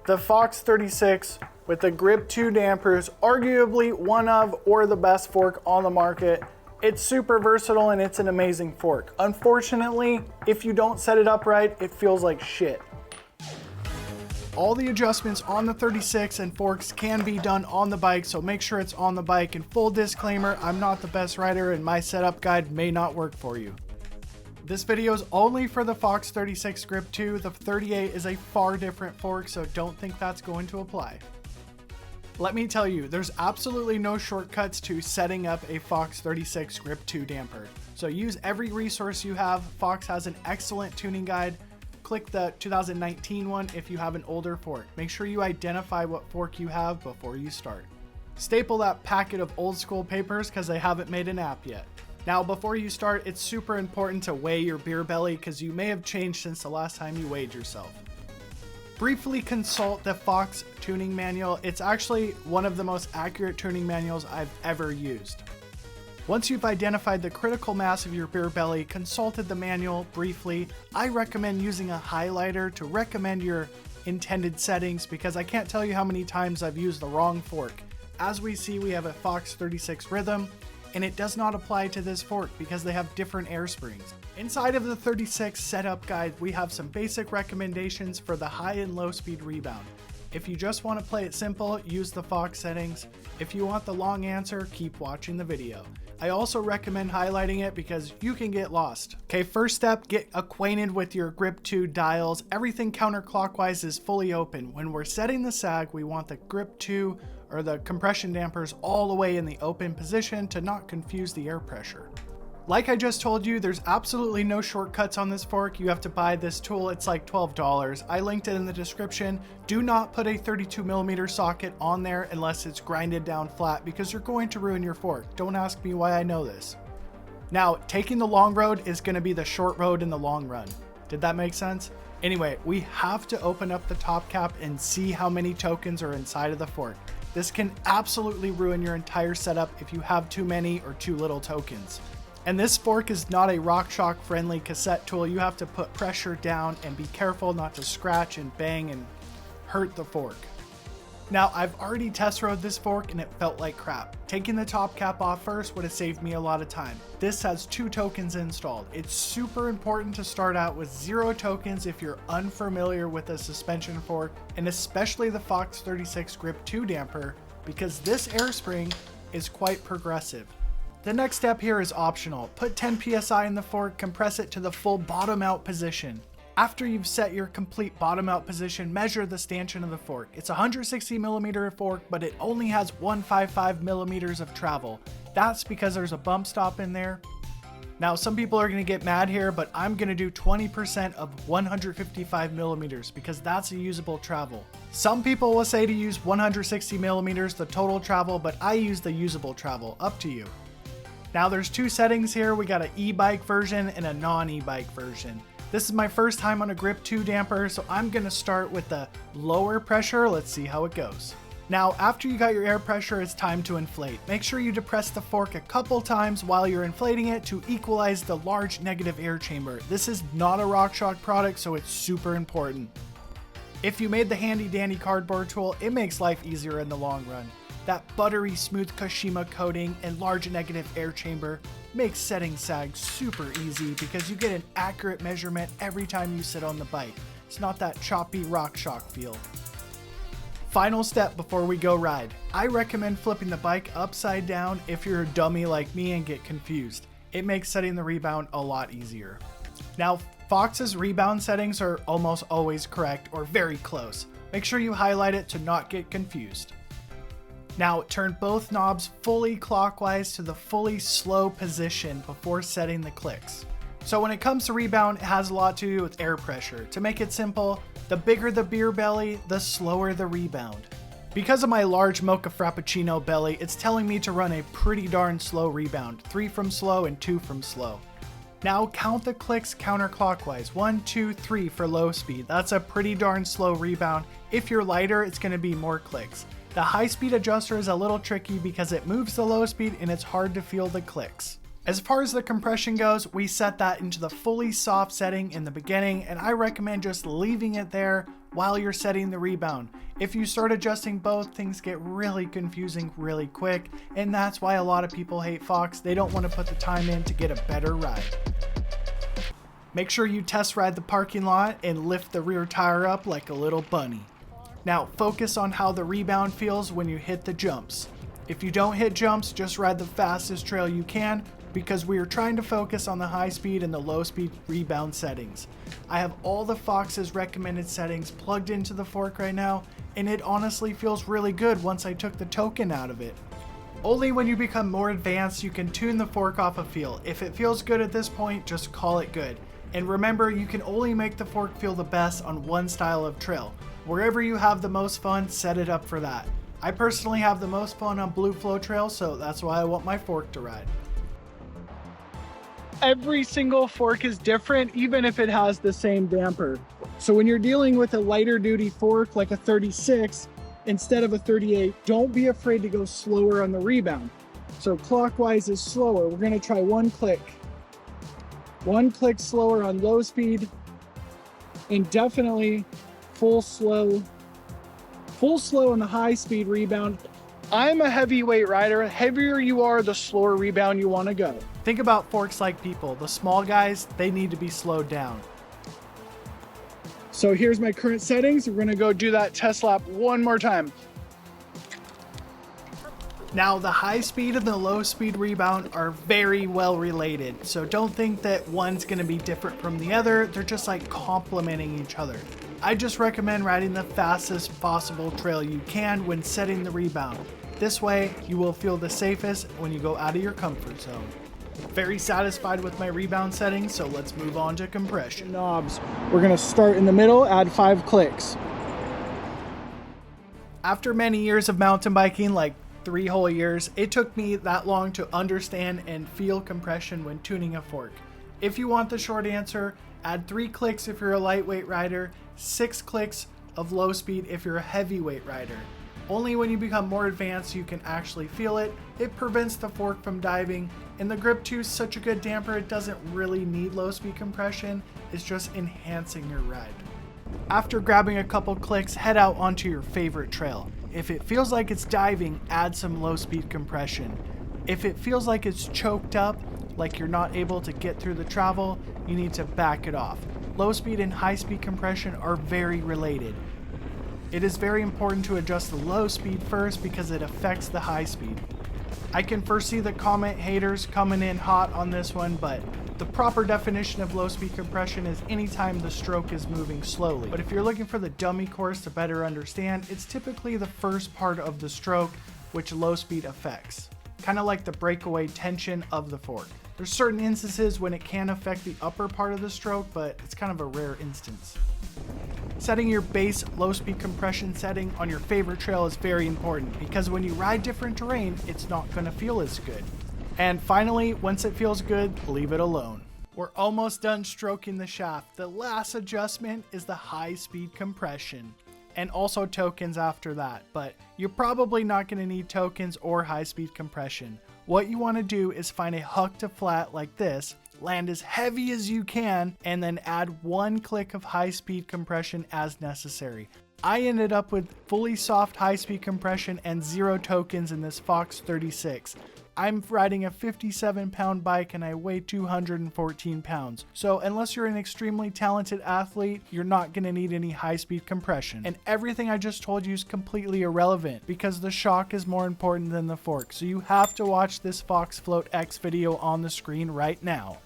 The Fox 36 with the GRIP2 dampers, arguably one of or the best fork on the market. It's super versatile and it's an amazing fork. Unfortunately, if you don't set it up right, it feels like shit. All the adjustments on the 36 and forks can be done on the bike, so make sure it's on the bike. And full disclaimer, I'm not the best rider and my setup guide may not work for you. This video is only for the Fox 36 GRIP2. The 38 is a far different fork, so don't think that's going to apply. Let me tell you, there's absolutely no shortcuts to setting up a Fox 36 GRIP2 damper. So use every resource you have. Fox has an excellent tuning guide. Click the 2019 one if you have an older fork. Make sure you identify what fork you have before you start. Staple that packet of old school papers because they haven't made an app yet. Now, before you start, it's super important to weigh your beer belly because you may have changed since the last time you weighed yourself. Briefly consult the Fox tuning manual. It's actually one of the most accurate tuning manuals I've ever used. Once you've identified the critical mass of your beer belly, consulted the manual briefly, I recommend using a highlighter to recommend your intended settings because I can't tell you how many times I've used the wrong fork. As we see, we have a Fox 36 Rhythm, and it does not apply to this fork because they have different air springs. Inside of the 36 setup guide, we have some basic recommendations for the high and low speed rebound. If you just want to play it simple, use the Fox settings. If you want the long answer, keep watching the video. I also recommend highlighting it because you can get lost. Okay, first step, get acquainted with your GRIP2 dials. Everything counterclockwise is fully open. When we're setting the sag, we want the GRIP2 or the compression dampers all the way in the open position to not confuse the air pressure. Like I just told you, there's absolutely no shortcuts on this fork. You have to buy this tool. It's like $12. I linked it in the description. Do not put a 32mm socket on there unless it's grinded down flat because you're going to ruin your fork. Don't ask me why I know this. Now, taking the long road is going to be the short road in the long run. Did that make sense? Anyway, we have to open up the top cap and see how many tokens are inside of the fork. This can absolutely ruin your entire setup if you have too many or too little tokens. And this fork is not a RockShox friendly cassette tool. You have to put pressure down and be careful not to scratch and bang and hurt the fork. Now, I've already test rode this fork and it felt like crap. Taking the top cap off first would have saved me a lot of time. This has 2 tokens installed. It's super important to start out with 0 tokens if you're unfamiliar with a suspension fork, and especially the Fox 36 GRIP2 damper, because this air spring is quite progressive. The next step here is optional. Put 10 PSI in the fork, compress it to the full bottom out position. After you've set your complete bottom out position, measure the stanchion of the fork. It's a 160mm fork, but it only has 155mm of travel. That's because there's a bump stop in there. Now, some people are gonna get mad here, but I'm gonna do 20% of 155mm because that's a usable travel. Some people will say to use 160mm, the total travel, but I use the usable travel, up to you. Now there's 2 settings here. We got an e-bike version and a non-e-bike version. This is my first time on a GRIP2 damper, so I'm gonna start with the lower pressure. Let's see how it goes. Now, after you got your air pressure, it's time to inflate. Make sure you depress the fork a couple times while you're inflating it to equalize the large negative air chamber. This is not a RockShox product, so it's super important. If you made the handy dandy cardboard tool, it makes life easier in the long run. That buttery smooth Kashima coating and large negative air chamber makes setting sag super easy because you get an accurate measurement every time you sit on the bike. It's not that choppy RockShox feel. Final step before we go ride. I recommend flipping the bike upside down if you're a dummy like me and get confused. It makes setting the rebound a lot easier. Now, Fox's rebound settings are almost always correct or very close. Make sure you highlight it to not get confused. Now, turn both knobs fully clockwise to the fully slow position before setting the clicks. So when it comes to rebound, it has a lot to do with air pressure. To make it simple, the bigger the beer belly, the slower the rebound. Because of my large mocha frappuccino belly, it's telling me to run a pretty darn slow rebound, 3 from slow and 2 from slow. Now count the clicks counterclockwise, 1, 2, 3 for low speed. That's a pretty darn slow rebound. If you're lighter, it's gonna be more clicks. The high speed adjuster is a little tricky because it moves the low speed and it's hard to feel the clicks. As far as the compression goes, we set that into the fully soft setting in the beginning, and I recommend just leaving it there while you're setting the rebound. If you start adjusting both, things get really confusing really quick, and that's why a lot of people hate Fox. They don't want to put the time in to get a better ride. Make sure you test ride the parking lot and lift the rear tire up like a little bunny. Now focus on how the rebound feels when you hit the jumps. If you don't hit jumps, just ride the fastest trail you can, because we are trying to focus on the high speed and the low speed rebound settings. I have all the Fox's recommended settings plugged into the fork right now, and it honestly feels really good once I took the token out of it. Only when you become more advanced you can tune the fork off a feel. If it feels good at this point, just call it good. And remember, you can only make the fork feel the best on one style of trail. Wherever you have the most fun, set it up for that. I personally have the most fun on Blue Flow Trail, so that's why I want my fork to ride. Every single fork is different, even if it has the same damper. So when you're dealing with a lighter duty fork like a 36 instead of a 38, don't be afraid to go slower on the rebound. So clockwise is slower. We're gonna try one click. One click slower on low speed, and definitely full slow on the high speed rebound. I'm a heavyweight rider. Heavier you are, the slower rebound you want to go. Think about forks like people. The small guys, they need to be slowed down. So here's my current settings. We're gonna go do that test lap one more time. Now the high speed and the low speed rebound are very well related. So don't think that one's gonna be different from the other. They're just like complementing each other. I just recommend riding the fastest possible trail you can when setting the rebound. This way, you will feel the safest when you go out of your comfort zone. Very satisfied with my rebound settings, so let's move on to compression. Knobs. We're gonna start in the middle, add 5 clicks. After many years of mountain biking, like 3 whole years, it took me that long to understand and feel compression when tuning a fork. If you want the short answer, add 3 clicks if you're a lightweight rider, 6 clicks of low speed if you're a heavyweight rider. Only when you become more advanced you can actually feel it. It prevents the fork from diving, and the GRIP2 is such a good damper it doesn't really need low speed compression, it's just enhancing your ride. After grabbing a couple clicks, head out onto your favorite trail. If it feels like it's diving, add some low speed compression. If it feels like it's choked up, like you're not able to get through the travel, you need to back it off. Low speed and high speed compression are very related. It is very important to adjust the low speed first because it affects the high speed. I can foresee the comment haters coming in hot on this one, but the proper definition of low speed compression is anytime the stroke is moving slowly. But if you're looking for the dummy course to better understand, it's typically the first part of the stroke which low speed affects. Kind of like the breakaway tension of the fork. There's certain instances when it can affect the upper part of the stroke, but it's kind of a rare instance. Setting your base low speed compression setting on your favorite trail is very important because when you ride different terrain, it's not going to feel as good. And finally, once it feels good, leave it alone. We're almost done stroking the shaft. The last adjustment is the high speed compression, and also tokens after that, but you're probably not going to need tokens or high speed compression. What you want to do is find a huck to flat like this, land as heavy as you can, and then add 1 click of high speed compression as necessary. I ended up with fully soft high speed compression and 0 tokens in this Fox 36. I'm riding a 57-pound bike and I weigh 214 pounds. So unless you're an extremely talented athlete, you're not going to need any high-speed compression. And everything I just told you is completely irrelevant because the shock is more important than the fork. So you have to watch this Fox Float X video on the screen right now.